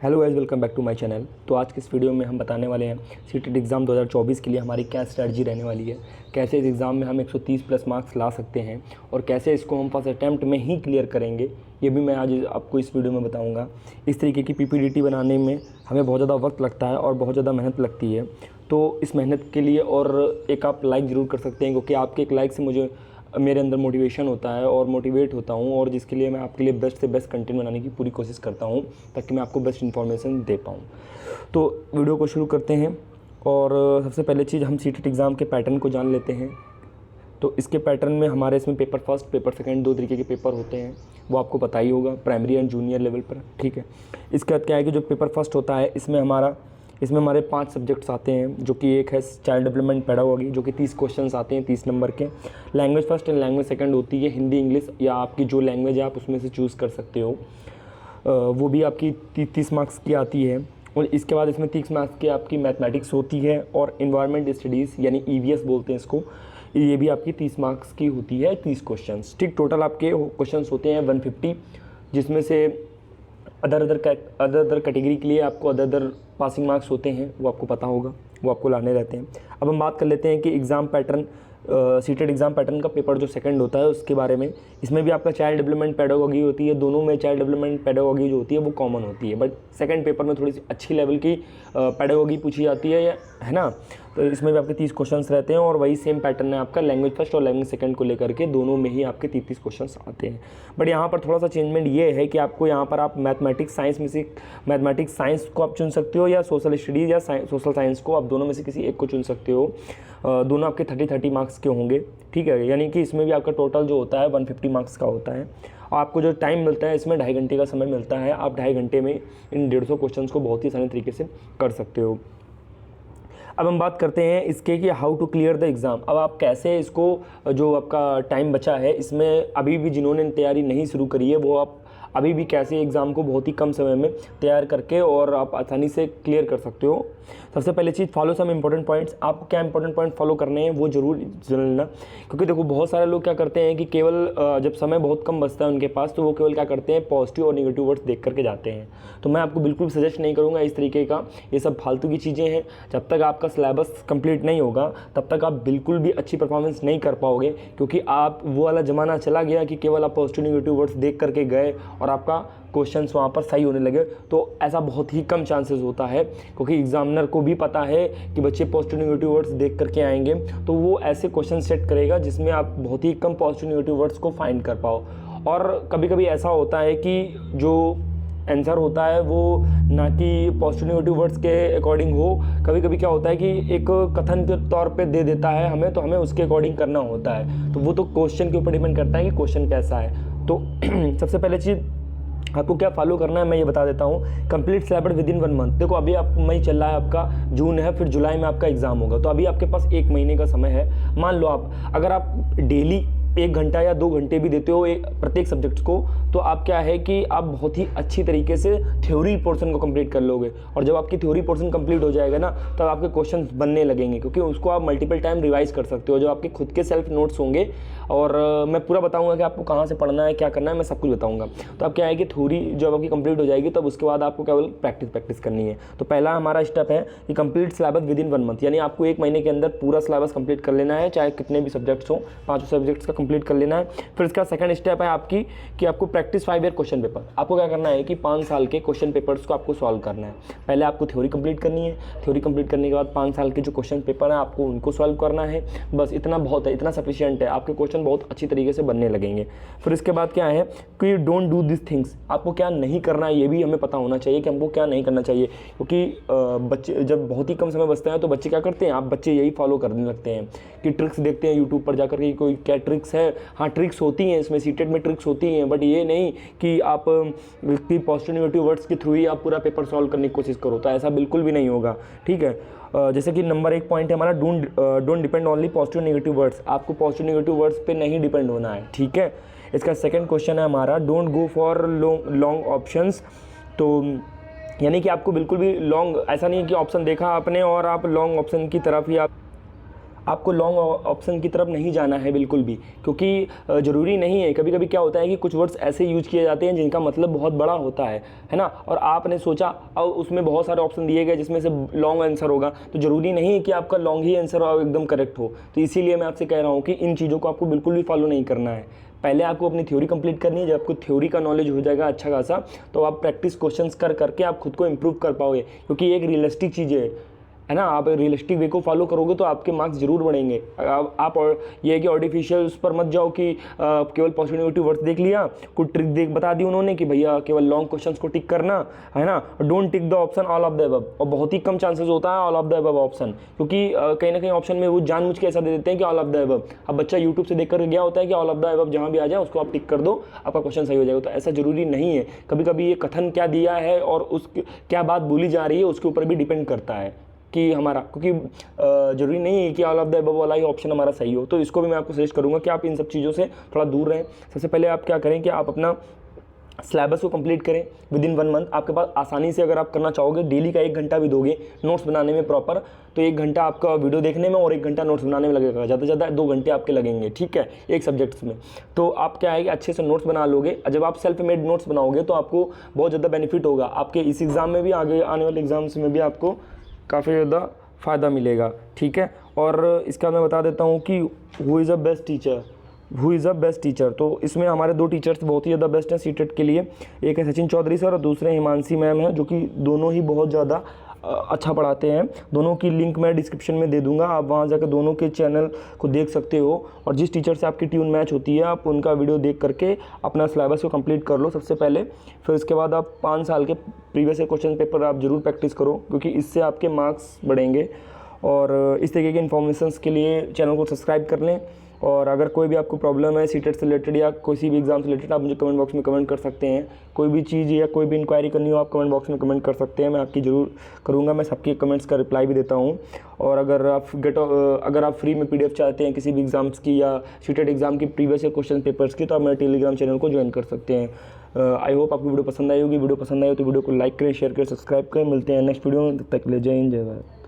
Hello guys, welcome back to my channel. तो आज के इस वीडियो में हम बताने वाले हैं सीटेट एग्ज़ाम 2024 के लिए हमारी क्या स्ट्रैटेजी रहने वाली है, कैसे इस एग्ज़ाम में हम 130 प्लस मार्क्स ला सकते हैं और कैसे इसको हम फर्स्ट अटैम्प्ट में ही क्लियर करेंगे, ये भी मैं आज आपको इस वीडियो में बताऊंगा। इस तरीके की पीपीडीटी बनाने में हमें बहुत ज़्यादा वक्त लगता है और बहुत ज़्यादा मेहनत लगती है। तो इस मेहनत के लिए और एक आप लाइक ज़रूर कर सकते हैं, क्योंकि आपके एक लाइक से मुझे मेरे अंदर मोटिवेशन होता है और मोटिवेट होता हूँ, और जिसके लिए मैं आपके लिए बेस्ट से बेस्ट कंटेंट बनाने की पूरी कोशिश करता हूँ ताकि मैं आपको बेस्ट इन्फॉर्मेशन दे पाऊँ। तो वीडियो को शुरू करते हैं। और सबसे पहले चीज़ हम सीटेट एग्ज़ाम के पैटर्न को जान लेते हैं। तो इसके पैटर्न में हमारे इसमें पेपर फर्स्ट, पेपर सेकंड, दो तरीके के पेपर होते हैं, वो आपको पता ही होगा प्राइमरी एंड जूनियर लेवल पर। ठीक है, इसके बाद क्या है कि जो पेपर फर्स्ट होता है इसमें हमारे 5 सब्जेक्ट्स आते हैं, जो कि एक है चाइल्ड डेवलपमेंट पेडागोगी, जो कि 30 क्वेश्चंस आते हैं 30 नंबर के। Language first and language second होती है हिंदी इंग्लिश, या आपकी जो लैंग्वेज है आप उसमें से चूज़ कर सकते हो, वो भी आपकी 30 मार्क्स की आती है। और इसके बाद इसमें 30 मार्क्स की आपकी मैथमेटिक्स होती है, और इन्वायरमेंट स्टडीज़ यानी EVS बोलते हैं इसको, ये भी आपकी 30 मार्क्स की होती है, 30 क्वेश्चंस। ठीक, टोटल आपके क्वेश्चंस होते हैं 150, जिसमें से अदर कैटेगरी के लिए आपको अदर पासिंग मार्क्स होते हैं, वो आपको पता होगा, वो आपको लाने रहते हैं। अब हम बात कर लेते हैं कि exam pattern, CTET exam pattern का पेपर जो सेकंड होता है उसके बारे में। इसमें भी आपका चाइल्ड डेवलपमेंट पेडागोगी होती है, दोनों में चाइल्ड डेवलपमेंट पेडागोगी जो होती है वो कॉमन होती है, बट सेकंड पेपर में थोड़ी सी अच्छी लेवल की पेडागोगी पूछी जाती है ना। तो इसमें भी आपके 30 क्वेश्चंस रहते हैं, और वही सेम पैटर्न है आपका लैंग्वेज फर्स्ट और लैंग्वेज सेकंड को लेकर के, दोनों में ही आपके 30 क्वेश्चंस आते हैं। बट यहाँ पर थोड़ा सा चेंजमेंट ये है कि आपको यहाँ पर आप मैथमेटिक्स साइंस में से मैथमेटिक्स साइंस को आप चुन सकते हो, या सोशल स्टडीज़ या सोशल साइंस को, आप दोनों में से किसी एक को चुन सकते हो। दोनों आपके 30 मार्क्स के होंगे। ठीक है, यानी कि इसमें भी आपका टोटल जो होता है 150 मार्क्स का होता है। और आपको जो टाइम मिलता है इसमें 2.5 घंटे का समय मिलता है। आप 2.5 घंटे में इन 150 क्वेश्चंस को बहुत ही आसानी तरीके से कर सकते हो। अब हम बात करते हैं इसके कि how to clear the exam. अब आप कैसे इसको, जो आपका टाइम बचा है इसमें, अभी भी जिन्होंने तैयारी नहीं शुरू करी है वो आप अभी भी कैसे एग्ज़ाम को बहुत ही कम समय में तैयार करके और आप आसानी से क्लियर कर सकते हो। सबसे पहले चीज़, फॉलो सम इंपॉर्टेंट पॉइंट्स। आपको क्या इंपॉर्टेंट पॉइंट फॉलो करने हैं वो ज़रूर जानना, क्योंकि देखो बहुत सारे लोग क्या करते हैं कि केवल जब समय बहुत कम बचता है उनके पास, तो वो केवल क्या करते हैं, पॉजिटिव और नेगेटिव वर्ड्स देख करके जाते हैं। तो मैं आपको बिल्कुल सजेस्ट नहीं करूँगा इस तरीके का, ये सब फालतू की चीज़ें हैं। जब तक आपका सिलेबस कंप्लीट नहीं होगा तब तक आप बिल्कुल भी अच्छी परफॉर्मेंस नहीं कर पाओगे, क्योंकि आप वो वाला ज़माना चला गया कि केवल आप पॉजिटिव नेगेटिव वर्ड्स देख करके गए और आपका क्वेश्चंस वहाँ पर सही होने लगे। तो ऐसा बहुत ही कम चांसेस होता है, क्योंकि एग्जामिनर को भी पता है कि बच्चे पॉजिटिव नेगेटिव वर्ड्स देख करके आएंगे, तो वो ऐसे क्वेश्चन सेट करेगा जिसमें आप बहुत ही कम पॉजिटिव नेगेटिव वर्ड्स को फाइंड कर पाओ। और कभी कभी ऐसा होता है कि जो आंसर होता है वो ना कि पॉजिटिव नेगेटिव वर्ड्स के अकॉर्डिंग हो, कभी कभी क्या होता है कि एक कथन के तौर पे दे देता है हमें, तो हमें उसके अकॉर्डिंग करना होता है। तो वो तो क्वेश्चन के ऊपर डिपेंड करता है कि क्वेश्चन कैसा है। तो सबसे पहले चीज़ आपको क्या फॉलो करना है मैं ये बता देता हूँ। Complete syllabus with in 1 month. देखो अभी आप मई चल रहा है, आपका जून है, फिर जुलाई में आपका एग्जाम होगा, तो अभी आपके पास 1 महीने का समय है। मान लो आप अगर आप डेली 1 घंटा या 2 घंटे भी देते हो प्रत्येक सब्जेक्ट्स को, तो आप क्या है कि आप बहुत ही अच्छी तरीके से थ्योरी पोर्शन को कंप्लीट कर लोगे। और जब आपकी थ्योरी पोर्शन कंप्लीट हो जाएगा ना, तब आपके क्वेश्चंस बनने लगेंगे, क्योंकि उसको आप मल्टीपल टाइम रिवाइज कर सकते हो। जो आपके खुद के सेल्फ नोट्स होंगे, और मैं पूरा बताऊंगा कि आपको कहाँ से पढ़ना है, क्या करना है, मैं सब कुछ बताऊंगा। तो अब क्या है कि थ्योरी जब आपकी कंप्लीट हो जाएगी, तब उसके बाद आपको केवल प्रैक्टिस करनी है। तो पहला हमारा स्टेप है कि complete syllabus with in 1 month, यानी आपको 1 महीने के अंदर पूरा सिलेबस कंप्लीट कर लेना है, चाहे कितने भी सब्जेक्ट्स हों, 5 सब्जेक्ट्स का कंप्लीट कर लेना है। फिर इसका सेकंड स्टेप है आपकी कि आपको प्रैक्टिस 5 ईयर क्वेश्चन पेपर। आपको क्या करना है कि 5 साल के क्वेश्चन पेपर्स को आपको सॉल्व करना है। पहले आपको थ्योरी कंप्लीट करनी है, थ्योरी कंप्लीट करने के बाद 5 साल के जो क्वेश्चन पेपर हैं आपको उनको सॉल्व करना है। बस इतना बहुत है, इतना सफिशिएंट है, आपके क्वेश्चन बहुत अच्छी तरीके से बनने लगेंगे। फिर इसके बाद क्या है कि डोंट डू दिस थिंग्स। आपको क्या नहीं करना है ये भी हमें पता होना चाहिए कि हमको क्या नहीं करना चाहिए, क्योंकि बच्चे जब बहुत ही कम समय बचता है तो बच्चे क्या करते हैं, आप बच्चे यही फॉलो करने लगते हैं कि ट्रिक्स देखते हैं यूट्यूब पर जाकर के, कोई क्या ट्रिक्स है। हाँ, ट्रिक्स होती हैं इसमें, सीटेट में ट्रिक्स होती हैं, बट ये नहीं कि आप पॉजिटिव नेगेटिव वर्ड्स के थ्रू ही आप पूरा पेपर सॉल्व करने की कोशिश करो, तो ऐसा बिल्कुल भी नहीं होगा। ठीक है, जैसे कि नंबर 1 पॉइंट है हमारा, don't depend only positive negative words. आपको पॉजिटिव नेगेटिव वर्ड्स पे नहीं डिपेंड होना है। ठीक है, इसका सेकंड क्वेश्चन है हमारा, don't go for long options. तो यानी कि आपको बिल्कुल भी लॉन्ग, ऐसा नहीं है कि ऑप्शन देखा आपने और आप लॉन्ग ऑप्शन की तरफ ही आपको लॉन्ग ऑप्शन की तरफ नहीं जाना है बिल्कुल भी, क्योंकि ज़रूरी नहीं है। कभी कभी क्या होता है कि कुछ वर्ड्स ऐसे यूज किए जाते हैं जिनका मतलब बहुत बड़ा होता है ना, और आपने सोचा और उसमें बहुत सारे ऑप्शन दिए गए जिसमें से लॉन्ग आंसर होगा, तो ज़रूरी नहीं है कि आपका लॉन्ग ही आंसर एकदम करेक्ट हो। तो इसीलिए मैं आपसे कह रहा हूँ कि इन चीज़ों को आपको बिल्कुल भी फॉलो नहीं करना है। पहले आपको अपनी थ्योरी कंप्लीट करनी है। जब आपको थ्योरी का नॉलेज हो जाएगा अच्छा खासा, तो आप प्रैक्टिस क्वेश्चंस कर करके आप खुद को इम्प्रूव कर पाओगे, क्योंकि ये एक रियलिस्टिक चीज़ है ना। आप रियलिस्टिक वे को फॉलो करोगे तो आपके मार्क्स जरूर बढ़ेंगे। आप और ये है कि आर्टिफिशियल उस पर मत जाओ कि केवल पॉजिटिव वर्ड्स देख लिया, कुछ ट्रिक बता दी उन्होंने कि भैया केवल लॉन्ग क्वेश्चंस को टिक करना है ना, don't tick the option all of the above. और बहुत ही कम चांसेस होता है all of the above option, क्योंकि कहीं ना कहीं ऑप्शन में वो जानबूझ के ऐसा दे देते हैं कि ऑल ऑफ द अबव। अब बच्चा यूट्यूब से देख कर गया होता है कि ऑल ऑफ द अबव जहाँ भी आ जाए उसको आप टिक कर दो, आपका क्वेश्चन सही हो जाएगा। तो ऐसा जरूरी नहीं है। कभी कभी ये कथन क्या दिया है और उस क्या बात बोली जा रही है उसके ऊपर भी डिपेंड करता है कि हमारा, क्योंकि ज़रूरी नहीं है कि ऑल ऑफ द अबव वाला ही ऑप्शन हमारा सही हो। तो इसको भी मैं आपको सजेस्ट करूँगा कि आप इन सब चीज़ों से थोड़ा दूर रहें। सबसे पहले आप क्या करें कि आप अपना सिलेबस को कंप्लीट करें विद इन 1 मंथ। आपके पास आसानी से अगर आप करना चाहोगे, डेली का 1 घंटा भी दोगे नोट्स बनाने में प्रॉपर, तो 1 घंटा आपका वीडियो देखने में और 1 घंटा नोट्स बनाने में लगेगा। ज़्यादा से ज़्यादा 2 घंटे आपके लगेंगे, ठीक है, एक सब्जेक्ट्स में। तो आप क्या है कि अच्छे से नोट्स बना लोगे। जब आप सेल्फ मेड नोट्स बनाओगे तो आपको बहुत ज़्यादा बेनिफिट होगा। आपके इस एग्ज़ाम में भी, आगे आने वाले एग्ज़ाम्स में भी आपको काफ़ी ज़्यादा फ़ायदा मिलेगा, ठीक है। और इसका मैं बता देता हूँ कि who is a best teacher. तो इसमें हमारे 2 टीचर्स बहुत ही ज़्यादा बेस्ट हैं सीटेट के लिए। एक है सचिन चौधरी सर और दूसरे हिमांशी मैम हैं, जो कि दोनों ही बहुत ज़्यादा अच्छा पढ़ाते हैं। दोनों की लिंक मैं डिस्क्रिप्शन में दे दूंगा, आप वहां जाकर दोनों के चैनल को देख सकते हो। और जिस टीचर से आपकी ट्यून मैच होती है, आप उनका वीडियो देख करके अपना सिलेबस को कंप्लीट कर लो सबसे पहले। फिर उसके बाद आप 5 साल के प्रीवियस क्वेश्चन पेपर आप ज़रूर प्रैक्टिस करो, क्योंकि इससे आपके मार्क्स बढ़ेंगे। और इस तरीके के इन्फॉर्मेशंस के लिए चैनल को सब्सक्राइब कर लें। और अगर कोई भी आपको प्रॉब्लम है सीटेट से रिलेटेड या किसी भी एग्ज़ाम से रिलेटेड, आप मुझे कमेंट बॉक्स में कमेंट कर सकते हैं। कोई भी चीज़ या कोई भी इंक्वायरी करनी हो, आप कमेंट बॉक्स में कमेंट कर सकते हैं, मैं आपकी ज़रूर करूँगा। मैं सबके कमेंट्स का रिप्लाई भी देता हूँ। और अगर आप फ्री में PDF चाहते हैं किसी भी एग्ज़ाम्स की या सीटेट एग्ज़ाम की प्रीवियस क्वेश्चन पेपर्स की, तो आप मेरे टेलीग्राम चैनल को ज्वाइन कर सकते हैं। आई होप आपको वीडियो पसंद आई होगी। वीडियो पसंद आई हो तो वीडियो को लाइक करें, शेयर करें, सब्सक्राइब करें। मिलते हैं नेक्स्ट वीडियो में, तब तक के लिए जय हिंद, जय भारत।